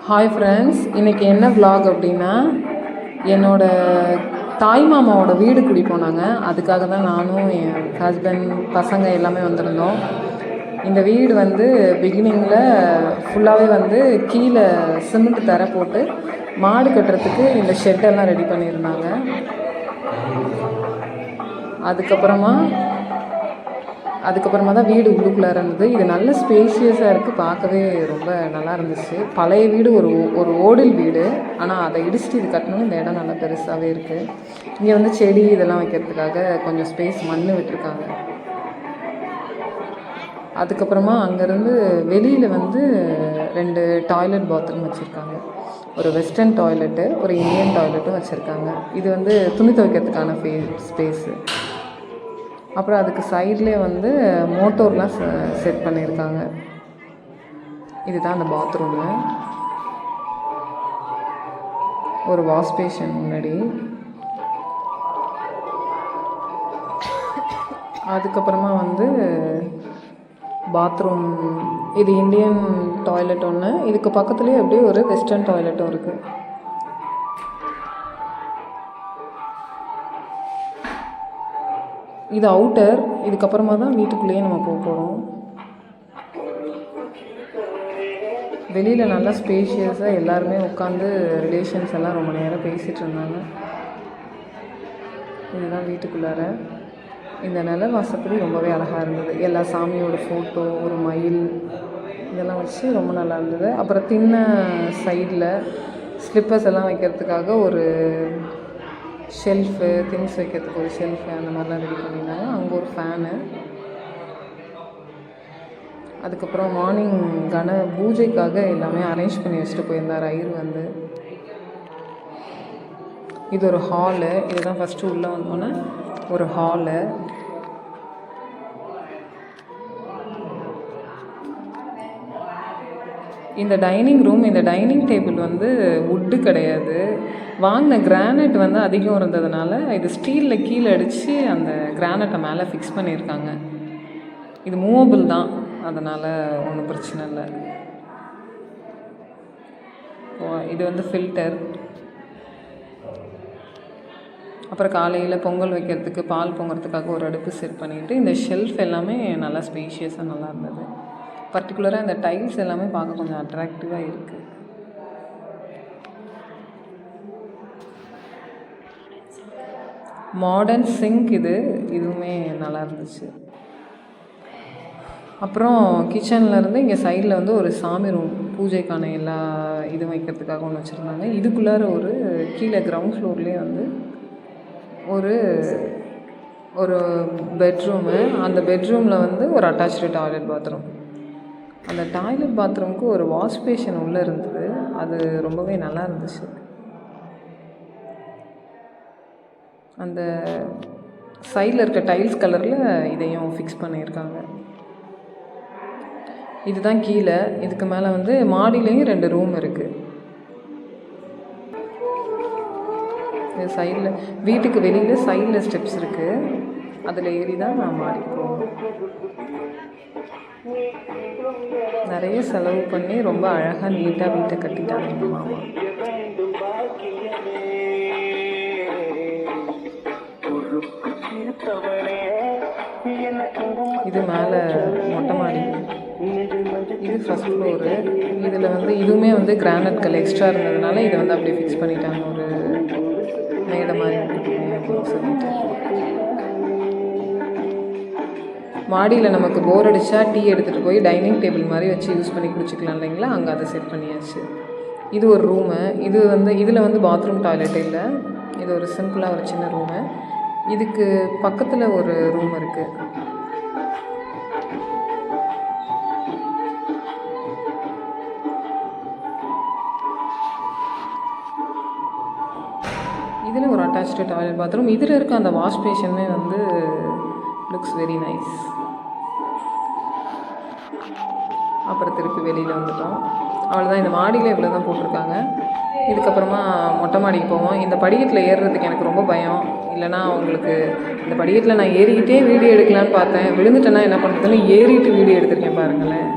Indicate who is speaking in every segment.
Speaker 1: Hi friends, இன்றைக்கி என்ன vlog அப்படின்னா, என்னோடய தாய் மாமாவோட வீடு குடி போனாங்க. அதுக்காக தான் நானும் என் ஹஸ்பண்ட் பசங்க எல்லாமே வந்திருந்தோம். இந்த வீடு வந்து பிகினிங்கில் ஃபுல்லாகவே வந்து கீழே சிமெண்ட் தரை போட்டு மாடு கட்டுறதுக்கு இந்த ஷெட்டெல்லாம் ரெடி பண்ணியிருந்தாங்க. அதுக்கப்புறமா தான் வீடு உள்ளுக்குள்ளார இருந்தது. இது நல்ல ஸ்பேஷியஸாக இருக்குது, பார்க்கவே ரொம்ப நல்லா இருந்துச்சு. பழைய வீடு, ஒரு ஓடில் வீடு, ஆனால் அதை இடிச்சிட்டு இது கட்டணும். இந்த இடம் நல்லா பெருசாகவே இருக்குது. இங்கே வந்து செடி இதெல்லாம் வைக்கிறதுக்காக கொஞ்சம் ஸ்பேஸ் மண் விட்டுருக்காங்க. அதுக்கப்புறமா அங்கேருந்து வெளியில் வந்து 2 டாய்லெட் பாத்ரூம் வச்சுருக்காங்க. ஒரு வெஸ்டர்ன் டாய்லெட்டு, ஒரு இந்தியன் டாய்லெட்டும் வச்சுருக்காங்க. இது வந்து துணி துவைக்கிறதுக்கான ஸ்பேஸு. அப்புறம் அதுக்கு சைட்லேயே வந்து மோட்டோர்லாம் செட் பண்ணியிருக்காங்க. இதுதான் அந்த பாத்ரூமு. ஒரு வாஷ் பேஷன் முன்னாடி. அதுக்கப்புறமா வந்து பாத்ரூம், இது இந்தியன் டாய்லெட் ஒன்று. இதுக்கு பக்கத்துலேயே அப்படியே ஒரு வெஸ்டர்ன் டாய்லெட்டும் இருக்குது. இது அவுட்டர். இதுக்கப்புறமா தான் வீட்டுக்குள்ளேயே நம்ம போக போகிறோம். வெளியில் நல்லா ஸ்பேஷியஸாக எல்லாருமே உட்காந்து ரிலேஷன்ஸ் எல்லாம் ரொம்ப நேரம் பேசிகிட்டு இருந்தாங்க. இதுதான் வீட்டுக்குள்ளார. இந்த நில வாசப்படி ரொம்பவே அழகாக இருந்தது. எல்லா சாமியோட ஃபோட்டோ, ஒரு மயில், இதெல்லாம் வச்சு ரொம்ப நல்லா இருந்தது. அப்புறம் தின்ன சைடில் ஸ்லிப்பர்ஸ் எல்லாம் வைக்கிறதுக்காக ஒரு ஷெல்ஃபு, திங்ஸ் வைக்கிறதுக்கு ஒரு ஷெல்ஃபு, அந்த மாதிரிலாம் ரெடி பண்ணியிருந்தாங்க. அங்கே ஒரு ஃபேனு. அதுக்கப்புறம் மார்னிங் பூஜைக்காக எல்லாமே அரேஞ்ச் பண்ணி வச்சுட்டு போயிருந்தார் ஐயர் வந்து. இது ஒரு ஹாலு. இதுதான் ஃபஸ்ட்டு உள்ளே வந்தோன்னே ஒரு ஹாலு. இந்த டைனிங் ரூம், இந்த டைனிங் டேபிள் வந்து வுட்டு கிடையாது. வாங்கின கிரானைட் வந்து அதிகம் இருந்ததுனால இது ஸ்டீலில் கீழே அடித்து அந்த கிரானைட்டை மேலே ஃபிக்ஸ் பண்ணியிருக்காங்க. இது மூவபிள் தான், அதனால் ஒன்றும் பிரச்சனை இல்லை. இது வந்து ஃபில்டர். அப்புறம் காலையில் பொங்கல் வைக்கிறதுக்கு, பால் பொங்குறதுக்காக ஒரு அடுப்பு செட் பண்ணிவிட்டு, இந்த ஷெல்ஃப் எல்லாமே நல்லா ஸ்பேஷியஸாக நல்லா இருந்தது. பர்டிகுலராக இந்த டைல்ஸ் எல்லாமே பார்க்க கொஞ்சம் அட்ராக்டிவாக இருக்குது. மாடர்ன் சிங்க் இதுவுமே நல்லா இருந்துச்சு. அப்புறம் கிச்சன்லேருந்து இங்கே சைடில் வந்து ஒரு சாமி ரூம், பூஜைக்கான எல்லா இதுவும் வைக்கிறதுக்காக ஒன்று வச்சுருந்தாங்க. இதுக்குள்ளார ஒரு கீழே கிரவுண்ட் ஃப்ளோர்லேயே வந்து ஒரு பெட்ரூமு. அந்த பெட்ரூமில் வந்து ஒரு அட்டாச்சு டாய்லெட் பாத்ரூம். அந்த டாய்லெட் பாத்ரூமுக்கு ஒரு வாஷ் பேஷன் உள்ளே இருந்தது. அது ரொம்பவே நல்லா இருந்துச்சு. அந்த சைடில் இருக்க டைல்ஸ் கலரில் இதையும் ஃபிக்ஸ் பண்ணியிருக்காங்க. இதுதான் கீழே. இதுக்கு மேலே வந்து மாடியிலையும் 2 ரூம் இருக்குது. இது சைடில், வீட்டுக்கு வெளியில் சைடில் ஸ்டெப்ஸ் இருக்குது. அதில் ஏறி தான் நான் மாடி போவேன். நிறைய செலவு பண்ணி ரொம்ப அழகாக நீட்டாக வீட்டை கட்டிட்டாங்க எங்கள் மாமா. இது மேலே மொட்டை மாடி. இது ஃபஸ்ட் ஃப்ளோரு. இதில் வந்து இதுவுமே வந்து கிரானைட் கல் எக்ஸ்ட்ரா இருந்ததுனால இதை வந்து அப்படியே ஃபிக்ஸ் பண்ணிட்டாங்க. ஒரு மேடை மாதிரி அப்படின்னு சொல்லிட்டு. மாடியில் நமக்கு போர் அடித்தா டீ எடுத்துகிட்டு போய் டைனிங் டேபிள் மாதிரி வச்சு யூஸ் பண்ணி குடிச்சிக்கலாம் இல்லைங்களா, அங்கே அதை செட் பண்ணியாச்சு. இது ஒரு ரூமு. இதில் வந்து பாத்ரூம் டாய்லெட் இல்லை. இது ஒரு சிம்பிளாக ஒரு சின்ன ரூமு. இதுக்கு பக்கத்தில் ஒரு ரூம் இருக்குது. இதில் ஒரு அட்டாச்சு டாய்லெட் பாத்ரூம். இதில் இருக்க அந்த வாஷ் பேஷனுமே வந்து லுக்ஸ் வெரி நைஸ். அப்புறம் திருப்பி வெளியில் வந்துட்டோம். அவ்வளோதான். இந்த மாடியில் இவ்வளோ தான் போட்டிருக்காங்க. இதுக்கப்புறமா மொட்டை மாடிக்கு போவோம். இந்த படிக்கட்டில் ஏறுறதுக்கு எனக்கு ரொம்ப பயம். இல்லைனா உங்களுக்கு இந்த படிக்கட்டில் நான் ஏறிக்கிட்டே வீடியோ எடுக்கலான்னு பார்த்தேன். விழுந்துட்டேன்னா என்ன பண்ணுறதுன்னு ஏறிட்டு வீடியோ எடுத்திருக்கேன் பாருங்களேன்.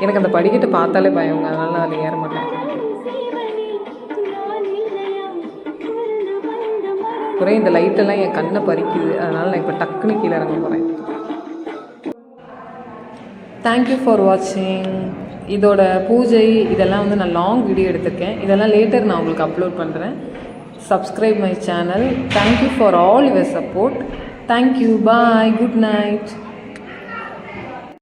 Speaker 1: எனக்கு அந்த படிக்கட்டை பார்த்தாலே பயங்க, அதனால் நான் அதில் ஏற மாட்டேன். ஒரே இந்த லைட்டெல்லாம் என் கண்ணை பறிக்குது, அதனால் நான் இப்போ டக்குன்னு கீழே இறங்க போகிறேன். தேங்க்யூ ஃபார் வாட்சிங். இதோட பூஜை இதெல்லாம் வந்து நான் லாங் வீடியோ எடுத்திருக்கேன். இதெல்லாம் லேட்டர் நான் உங்களுக்கு அப்லோட் பண்ணுறேன். Subscribe my channel. Thank you for all your support. Thank you. Bye. Good night.